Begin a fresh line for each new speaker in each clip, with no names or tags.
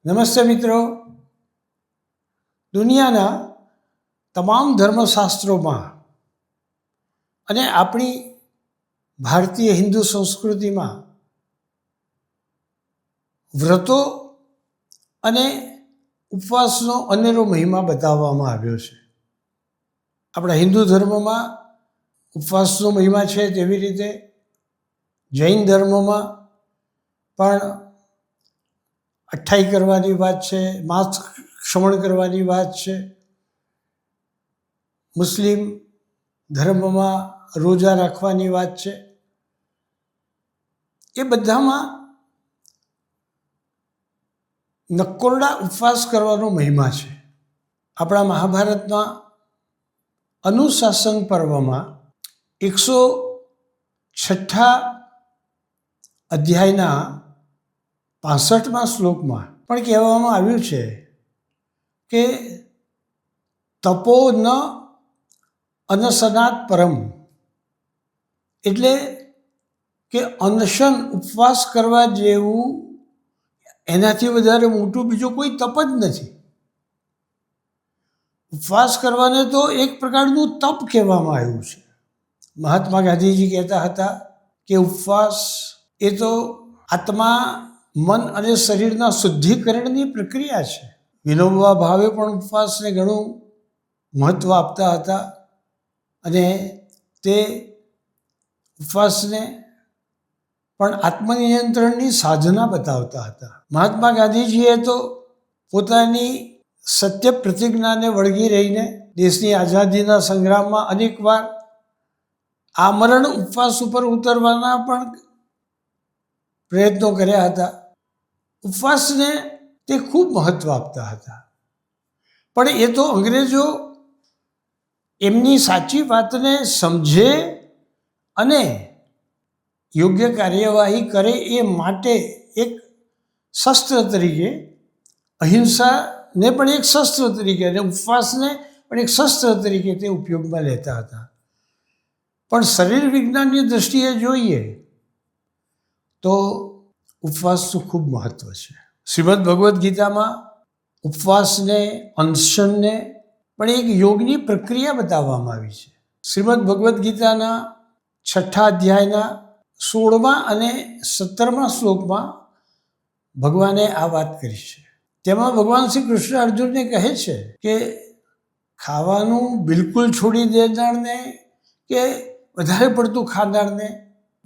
નમસ્તે મિત્રો. દુનિયાના તમામ ધર્મશાસ્ત્રોમાં અને આપણી ભારતીય હિન્દુ સંસ્કૃતિમાં વ્રતો અને ઉપવાસનો અનેરો મહિમા બતાવવામાં આવ્યો છે. આપણા હિન્દુ ધર્મમાં ઉપવાસનો મહિમા છે, તેવી રીતે જૈન ધર્મમાં પણ અઠ્ઠાઈ કરવાની વાત છે, માંસ ક્ષમણ કરવાની વાત છે. મુસ્લિમ ધર્મમાં રોજા રાખવાની વાત છે. એ બધામાં નકોરડા ઉપવાસ કરવાનો મહિમા છે. આપણા મહાભારતના અનુશાસન પર્વમાં 106 અધ્યાયના 65મા શ્લોકમાં પણ કહેવામાં આવ્યું છે કે તપો ન અનશનાત પરમ, એટલે કે અનશન ઉપવાસ કરવા જેવું એનાથી વધારે મોટું બીજું કોઈ તપ જ નથી. ઉપવાસ કરવાને તો એક પ્રકારનું તપ કહેવામાં આવ્યું છે. મહાત્મા ગાંધીજી કહેતા હતા કે ઉપવાસ એ તો આત્મા, મન અને શરીરના શુદ્ધિકરણની પ્રક્રિયા છે. વિનોબા ભાવે પણ ઉપવાસને ઘણું મહત્ત્વ આપતા હતા અને તે ઉપવાસને પણ આત્મનિયંત્રણની સાધના બતાવતા હતા. મહાત્મા ગાંધીજીએ તો પોતાની સત્ય પ્રતિજ્ઞાને વળગી રહીને દેશની આઝાદીના સંગ્રામમાં અનેકવાર આમરણ ઉપવાસ ઉપર ઉતરવાના પણ પ્રયત્નો કર્યા હતા. ઉપવાસને તે ખૂબ મહત્ત્વ આપતા હતા. પણ એ તો અંગ્રેજો એમની સાચી વાતને સમજે અને યોગ્ય કાર્યવાહી કરે એ માટે એક શસ્ત્ર તરીકે, અહિંસાને પણ એક શસ્ત્ર તરીકે અને ઉપવાસને પણ એક શસ્ત્ર તરીકે તે ઉપયોગમાં લેતા હતા. પણ શરીર વિજ્ઞાનની દૃષ્ટિએ જોઈએ તો ઉપવાસનું ખૂબ મહત્ત્વ છે. શ્રીમદ ભગવદ્ ગીતામાં ઉપવાસને, અનશનને પણ એક યોગની પ્રક્રિયા બતાવવામાં આવી છે. શ્રીમદ ભગવદ્ ગીતાના 6 અધ્યાયના 16મા અને 17મા શ્લોકમાં ભગવાને આ વાત કરી છે. તેમાં ભગવાન શ્રી કૃષ્ણ અર્જુનને કહે છે કે ખાવાનું બિલકુલ છોડી દેનારને કે વધારે પડતું ખાનારને,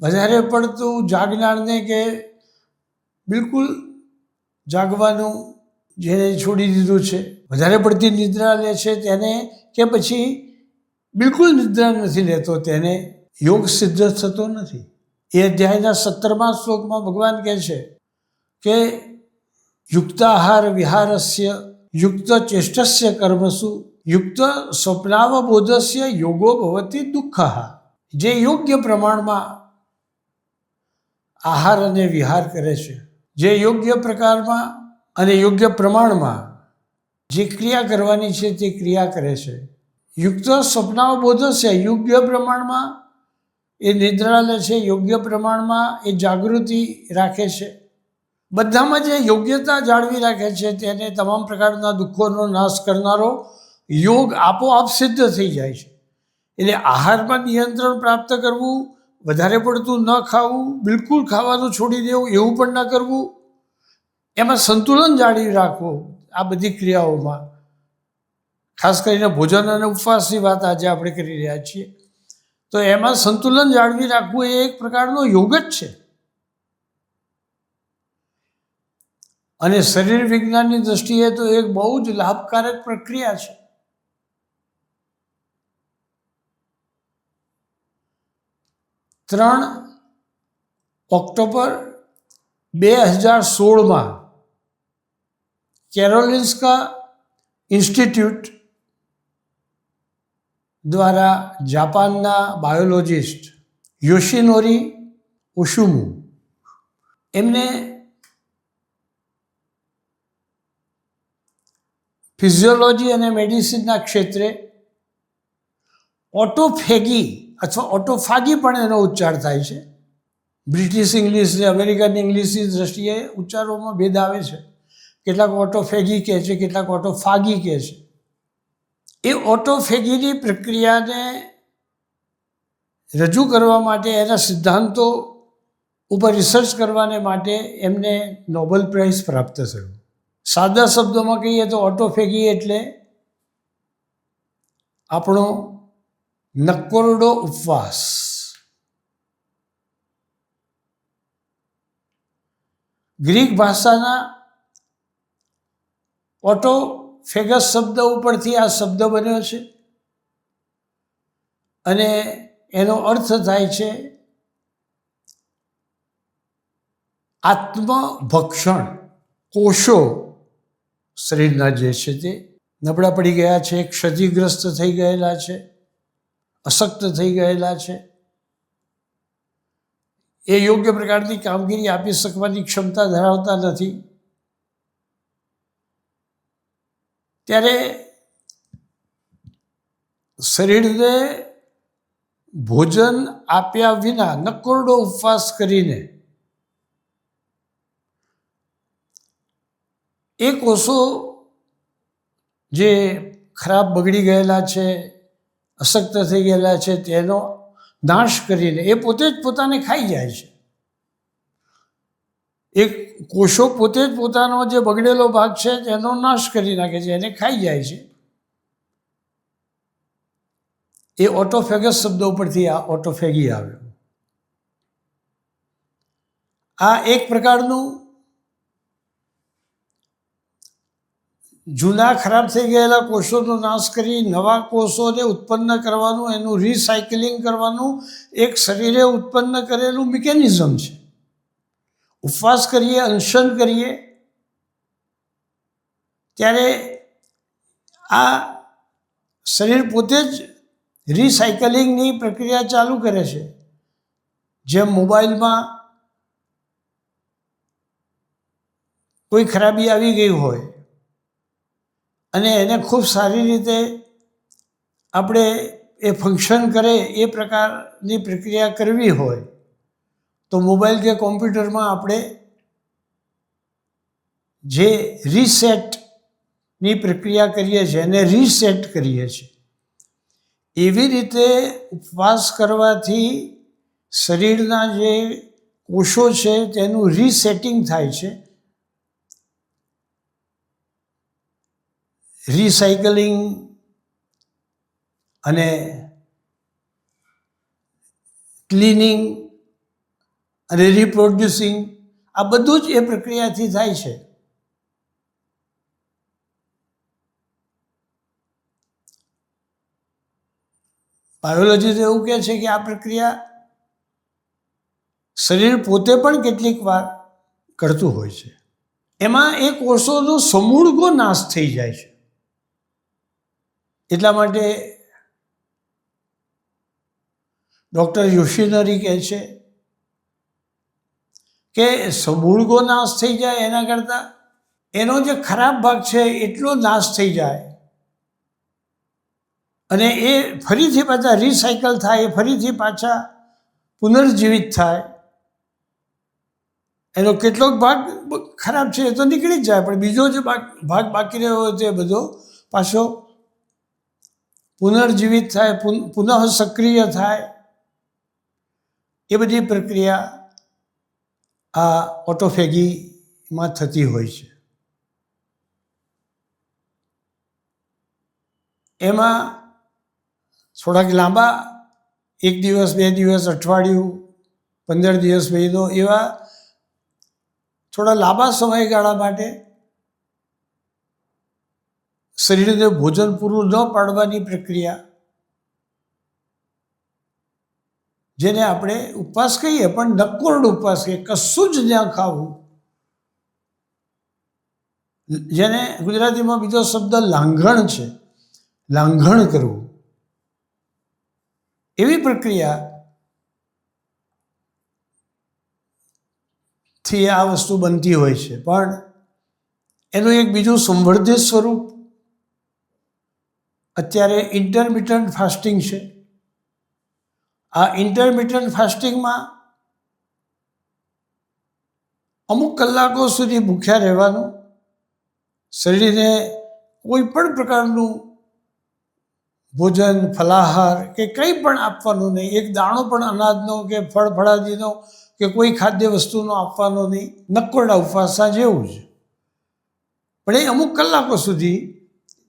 વધારે પડતું જાગનારને કે બિલકુલ જાગવાનું જેને છોડી દીધું છે, વધારે પડતી નિદ્રા લે છે તેને, કે પછી બિલકુલ નિદ્રા નથી લેતો તેને યોગ સિદ્ધ થતો નથી. એ અધ્યાયના 17મા શ્લોકમાં ભગવાન કહે છે કે યુક્તાહાર વિહારસ્ય યુક્ત ચેષ્ટસ્ય કર્મસુ યુક્ત સ્વપ્નાવબોધસ્ય યોગો ભવતી દુઃખઃ. જે યોગ્ય પ્રમાણમાં આહાર અને વિહાર કરે છે, જે યોગ્ય પ્રકારમાં અને યોગ્ય પ્રમાણમાં જે ક્રિયા કરવાની છે તે ક્રિયા કરે છે, યુક્ત સ્વપ્નાવબોધસ્ય, યોગ્ય પ્રમાણમાં એ નિદ્રા લે છે, યોગ્ય પ્રમાણમાં એ જાગૃતિ રાખે છે, બધામાં જે યોગ્યતા જાળવી રાખે છે તેને તમામ પ્રકારના દુઃખોનો નાશ કરનારો યોગ આપોઆપ સિદ્ધ થઈ જાય છે. એટલે આહારમાં નિયંત્રણ પ્રાપ્ત કરવું, વધારે પડતું ન ખાવું, બિલકુલ ખાવાનું છોડી દેવું એવું પણ ન કરવું, એમાં સંતુલન જાળવી રાખવું. આ બધી ક્રિયાઓમાં ખાસ કરીને ભોજન અને ઉપવાસની વાત આજે આપણે કરી રહ્યા છીએ, તો એમાં સંતુલન જાળવી રાખવું એ એક પ્રકારનો યોગ જ છે. અને શરીર વિજ્ઞાનની દૃષ્ટિએ તો એક બહુ જ લાભકારક પ્રક્રિયા છે. 3 ઓક્ટોબર 2016માં કેરોલિન્સ્કા ઇન્સ્ટિટ્યૂટ દ્વારા જાપાનના બાયોલોજિસ્ટ યોશિનોરી ઓશુમુ એમને ફિઝિયોલોજી અને મેડિસિનના ક્ષેત્રે ઓટોફેગી અથવા ઓટોફાગી પણ એનો ઉચ્ચાર થાય છે. બ્રિટિશ ઇંગ્લિશ અને અમેરિકન ઇંગ્લિશની દૃષ્ટિએ ઉચ્ચારોમાં ભેદ આવે છે, કેટલાક ઓટોફેગી કહે છે, કેટલાક ઓટોફાગી કહે છે. એ ઓટોફેગીની પ્રક્રિયાને રજૂ કરવા માટે, એના સિદ્ધાંતો ઉપર રિસર્ચ કરવાને માટે એમને નોબેલ પ્રાઇઝ પ્રાપ્ત થયું. સાદા શબ્દોમાં કહીએ તો ઓટોફેગી એટલે આપણો નકોરડો ઉપવાસ. ગ્રીક ભાષાના ઓટોફેગસ શબ્દ ઉપરથી આ શબ્દ બન્યો છે અને એનો અર્થ થાય છે આત્મભક્ષણ. કોષો શરીરના જે છે તે નબળા પડી ગયા છે, ક્ષતિગ્રસ્ત થઈ ગયેલા છે, અશક્ત થઈ ગયેલા છે, એ યોગ્ય પ્રકારની કામગીરી આપી શકવાની ક્ષમતા ધરાવતા નથી. ત્યારે શરીરને ભોજન આપ્યા વિના નકોરડો ઉપવાસ કરીને એ કોષો જે ખરાબ બગડી ગયેલા છે, અશક્ત થઈ ગયેલા છે, તેનો નાશ કરીને એ પોતે જ પોતાને ખાઈ જાય છે. એ કોષો પોતે જ પોતાનો જે બગડેલો ભાગ છે તેનો નાશ કરી નાખે છે, એને ખાઈ જાય છે. એ ઓટોફેગસ શબ્દ ઉપરથી આ ઓટોફેગી આવ્યો. આ એક પ્રકારનું જૂના ખરાબ થઈ ગયેલા કોષોનો નાશ કરી નવા કોષોને ઉત્પન્ન કરવાનું, એનું રિસાયકલિંગ કરવાનું એક શરીરે ઉત્પન્ન કરેલું મિકેનિઝમ છે. ઉપવાસ કરીએ, અનશન કરીએ ત્યારે આ શરીર પોતે જ રિસાયકલિંગની પ્રક્રિયા ચાલુ કરે છે. જેમ મોબાઈલમાં કોઈ ખરાબી આવી ગઈ હોય અને એને ખૂબ સારી રીતે આપણે એ ફંક્શન કરે એ પ્રકારની પ્રક્રિયા કરવી હોય તો મોબાઈલ કે કોમ્પ્યુટરમાં આપણે જે રીસેટની પ્રક્રિયા કરીએ છીએ એને રીસેટ કરીએ છીએ. એવી રીતે ઉપવાસ કરવાથી શરીરના જે કોષો છે તેનું રીસેટિંગ થાય છે, રિસાયકલિંગ અને ક્લિનિંગ અને રિપ્રોડ્યુસિંગ, આ બધું જ એ પ્રક્રિયાથી થાય છે. બાયોલોજી તો એવું કહે છે કે આ પ્રક્રિયા શરીર પોતે પણ કેટલીક વાર કરતું હોય છે. એમાં એ કોષોનો સમૂળગો નાશ થઈ જાય છે. એટલા માટે ડૉક્ટર યોશિનરી કહે છે કે સમૂળગો નાશ થઈ જાય એના કરતાં એનો જે ખરાબ ભાગ છે એટલો નાશ થઈ જાય અને એ ફરીથી પાછા રિસાયકલ થાય, ફરીથી પાછા પુનર્જીવિત થાય. એનો કેટલોક ભાગ ખરાબ છે એ તો નીકળી જ જાય, પણ બીજો જે ભાગ બાકી રહ્યો હોય તે બધો પાછો પુનર્જીવિત થાય, પુનઃ સક્રિય થાય. એ બધી પ્રક્રિયા આ ઓટોફેગીમાં થતી હોય છે. એમાં થોડાક લાંબા 1 દિવસ, 2 દિવસ, અઠવાડિયું, 15 દિવસ, મહિનો એવા થોડા લાંબા સમયગાળા માટે શરીરને ભોજન પૂરું ન પાડવાની પ્રક્રિયા, જેને આપણે ઉપવાસ કહીએ પણ નકોરડો ઉપવાસ કહીએ, કશું જ ન ખાવું, જેને ગુજરાતીમાં બીજો શબ્દ લાંઘણ છે, લાંઘણ કરવું, એવી પ્રક્રિયા થી આ વસ્તુ બનતી હોય છે. પણ એનું એક બીજું સંવર્ધિત સ્વરૂપ અત્યારે ઇન્ટરમિટન્ટ ફાસ્ટિંગ છે. આ ઇન્ટરમિટન્ટ ફાસ્ટિંગમાં અમુક કલાકો સુધી ભૂખ્યા રહેવાનું શરીરને કોઈ પણ પ્રકારનું ભોજન ફલાહાર કે કંઈ પણ આપવાનું નહીં, એક દાણો પણ અનાજનો કે ફળફળાદીનો કે કોઈ ખાદ્ય વસ્તુનો આપવાનો નહીં, નકોરડા ઉપવાસા જેવું જ. પણ એ અમુક કલાકો સુધી,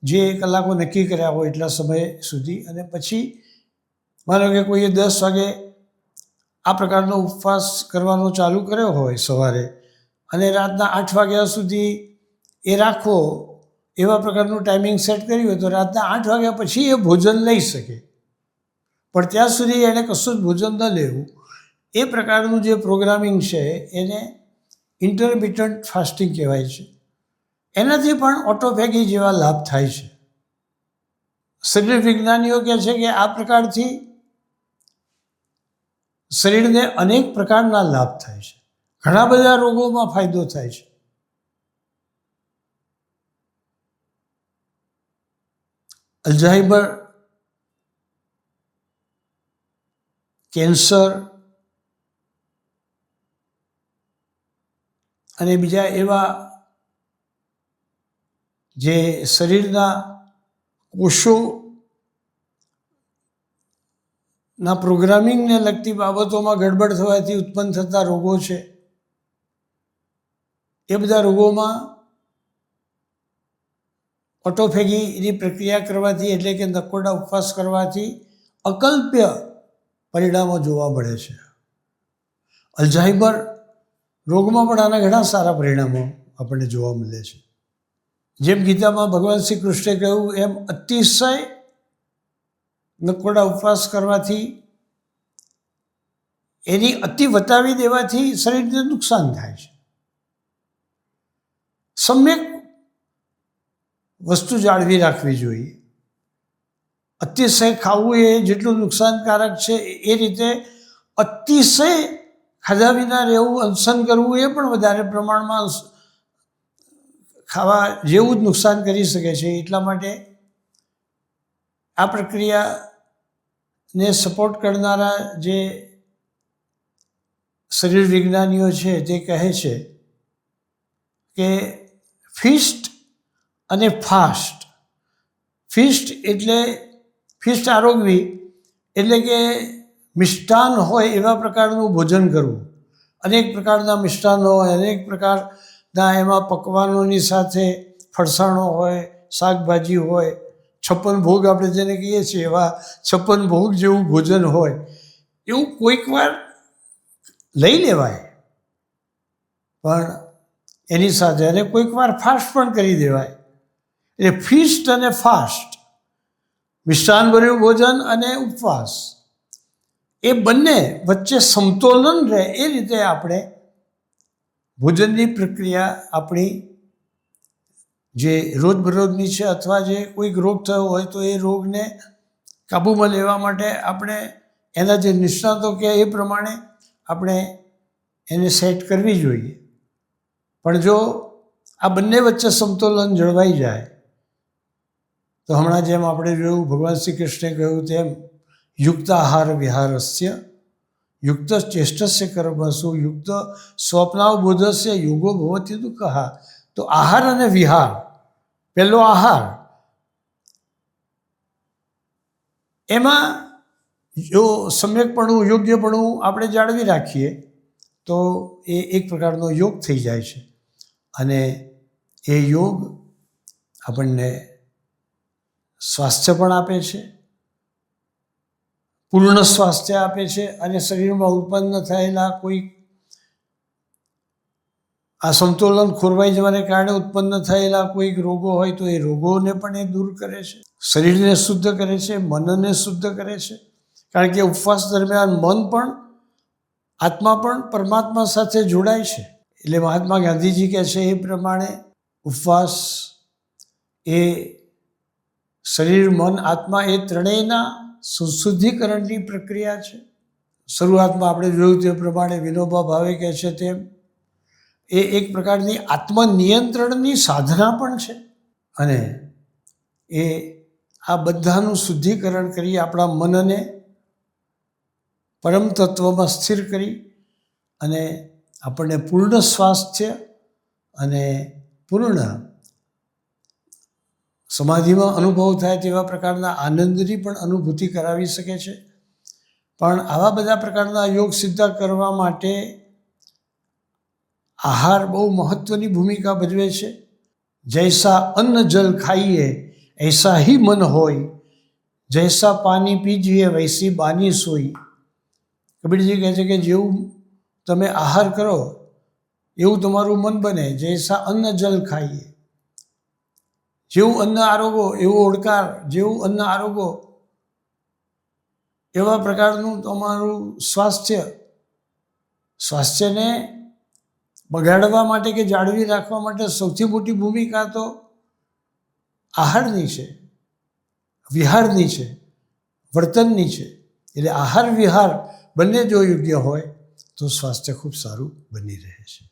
જે કલાકો નક્કી કર્યા હોય એટલા સમય સુધી, અને પછી માનો કે કોઈએ 10 વાગે આ પ્રકારનો ઉપવાસ કરવાનો ચાલુ કર્યો હોય સવારે, અને રાતના 8 વાગ્યા સુધી એ રાખવો, એવા પ્રકારનું ટાઈમિંગ સેટ કર્યું હોય તો રાતના 8 વાગ્યા પછી એ ભોજન લઈ શકે. પણ ત્યાં સુધી એણે કશું જ ભોજન ન લેવું. એ પ્રકારનું જે પ્રોગ્રામિંગ છે એને ઇન્ટરમિટન્ટ ફાસ્ટિંગ કહેવાય છે. એનાથી પણ ઓટોફેગી જેવા લાભ થાય છે. શરીર વિજ્ઞાનીઓ કહે છે કે આ પ્રકારથી શરીરને અનેક પ્રકારના લાભ થાય છે. ઘણા બધા રોગોમાં ફાયદો થાય છે. અલ્ઝાઇમર, કેન્સર અને બીજા એવા જે શરીરના કોષોના પ્રોગ્રામિંગને લગતી બાબતોમાં ગડબડ થવાથી ઉત્પન્ન થતા રોગો છે, એ બધા રોગોમાં ઓટોફેગીની પ્રક્રિયા કરવાથી, એટલે કે નકોરડા ઉપવાસ કરવાથી અકલ્પ્ય પરિણામો જોવા મળે છે. અલ્ઝાઇમર રોગમાં પણ આના ઘણા સારા પરિણામો આપણને જોવા મળે છે. જેમ ગીતામાં ભગવાન શ્રી કૃષ્ણે કહ્યું એમ, અતિશય નકોરડા ઉપવાસ કરવાથી, એની અતિ વટાવી દેવાથી શરીરને નુકસાન થાય છે. સમ્યક વસ્તુ જાળવી રાખવી જોઈએ. અતિશય ખાવું એ જેટલું નુકસાનકારક છે, એ રીતે અતિશય ખાધા વિના રહેવું, અનશન કરવું એ પણ વધારે પ્રમાણમાં ખાવા જેવું જ નુકસાન કરી શકે છે. એટલા માટે આ પ્રક્રિયાને સપોર્ટ કરનારા જે શરીર વિજ્ઞાનીઓ છે તે કહે છે કે ફીસ્ટ અને ફાસ્ટ. ફીસ્ટ એટલે ફીસ્ટ આરોગવી, એટલે કે મિષ્ટાન હોય એવા પ્રકારનું ભોજન કરવું. અનેક પ્રકારના મિષ્ટાનો હોય, અનેક પ્રકારના એમાં પકવાનોની સાથે ફરસાણો હોય, શાકભાજી હોય, 56 ભોગ આપણે જેને કહીએ છીએ એવા 56 ભોગ જેવું ભોજન હોય, એવું કોઈક વાર લઈ લેવાય. પણ એની સાથે અને કોઈક વાર ફાસ્ટ પણ કરી દેવાય. એટલે ફીસ્ટ અને ફાસ્ટ, મિષ્ટાનભર્યું ભોજન અને ઉપવાસ, એ બંને વચ્ચે સમતોલન રહે એ રીતે આપણે ભોજનની પ્રક્રિયા આપણી જે રોજબરોજની છે, અથવા જે કોઈક રોગ થયો હોય તો એ રોગને કાબૂમાં લેવા માટે આપણે એના જે નિષ્ણાતો કહે એ પ્રમાણે આપણે એને સેટ કરવી જોઈએ. પણ જો આ બંને વચ્ચે સમતોલન જળવાઈ જાય તો હમણાં જેમ આપણે જોયું, ભગવાન શ્રી કૃષ્ણે કહ્યું તેમ, યુક્ત આહાર વિહારસ્ય યુક્ત ચેષ્ટસ્ય કર્મસુ યુક્ત સ્વપ્નાવબોધસ્ય યોગો ભવતિ દુઃખઃ. તો આહાર અને વિહાર, પહેલો આહાર, એમાં જો સમ્યકપણું, યોગ્યપણું આપણે જાળવી રાખીએ તો એ એક પ્રકારનો યોગ થઈ જાય છે. અને એ યોગ આપણને સ્વાસ્થ્ય પણ આપે છે, પૂર્ણ સ્વાસ્થ્ય આપે છે, અને શરીરમાં ઉત્પન્ન થયેલા કોઈ અસમતોલન ખોરવાઈ જવાને કારણે ઉત્પન્ન થયેલા કોઈક રોગો હોય તો એ રોગોને પણ એ દૂર કરે છે. શરીરને શુદ્ધ કરે છે, મનને શુદ્ધ કરે છે. કારણ કે ઉપવાસ દરમિયાન મન પણ, આત્મા પણ પરમાત્મા સાથે જોડાય છે. એટલે મહાત્મા ગાંધીજી કહે છે એ પ્રમાણે ઉપવાસ એ શરીર, મન, આત્મા એ ત્રણેયના શુદ્ધિકરણની પ્રક્રિયા છે. શરૂઆતમાં આપણે જોયું તે પ્રમાણે વિનોબા ભાવે કહે છે તેમ, એ એક પ્રકારની આત્મનિયંત્રણની સાધના પણ છે. અને એ આ બધાનું શુદ્ધિકરણ કરી આપણા મનને પરમ તત્વમાં સ્થિર કરી અને આપણને પૂર્ણ સ્વાસ્થ્ય અને પૂર્ણ સમાધિમાં અનુભવ થાય તેવા પ્રકારના આનંદની પણ અનુભૂતિ કરાવી શકે છે. પણ આવા બધા પ્રકારના યોગ સિદ્ધ કરવા માટે આહાર બહુ મહત્ત્વની ભૂમિકા ભજવે છે. જૈસા અન્ન જલ ખાઈએ ऐसा ही मन હોય, જૈસા પાણી પીજીએ વૈસી બાની સોઈ. કબીરજી કહે છે કે જેવું તમે આહાર કરો એવું તમારું મન બને. જૈસા અન્ન જલ ખાઈએ, જેવું અન્ન આરોગો એવું ઓડકાર, જેવું અન્ન આરોગો એવા પ્રકારનું તમારું સ્વાસ્થ્યને બગાડવા માટે કે જાળવી રાખવા માટે સૌથી મોટી ભૂમિકા તો આહારની છે, વિહારની છે, વર્તનની છે. એટલે આહાર વિહાર બંને જો યોગ્ય હોય તો સ્વાસ્થ્ય ખૂબ સારું બની રહે છે.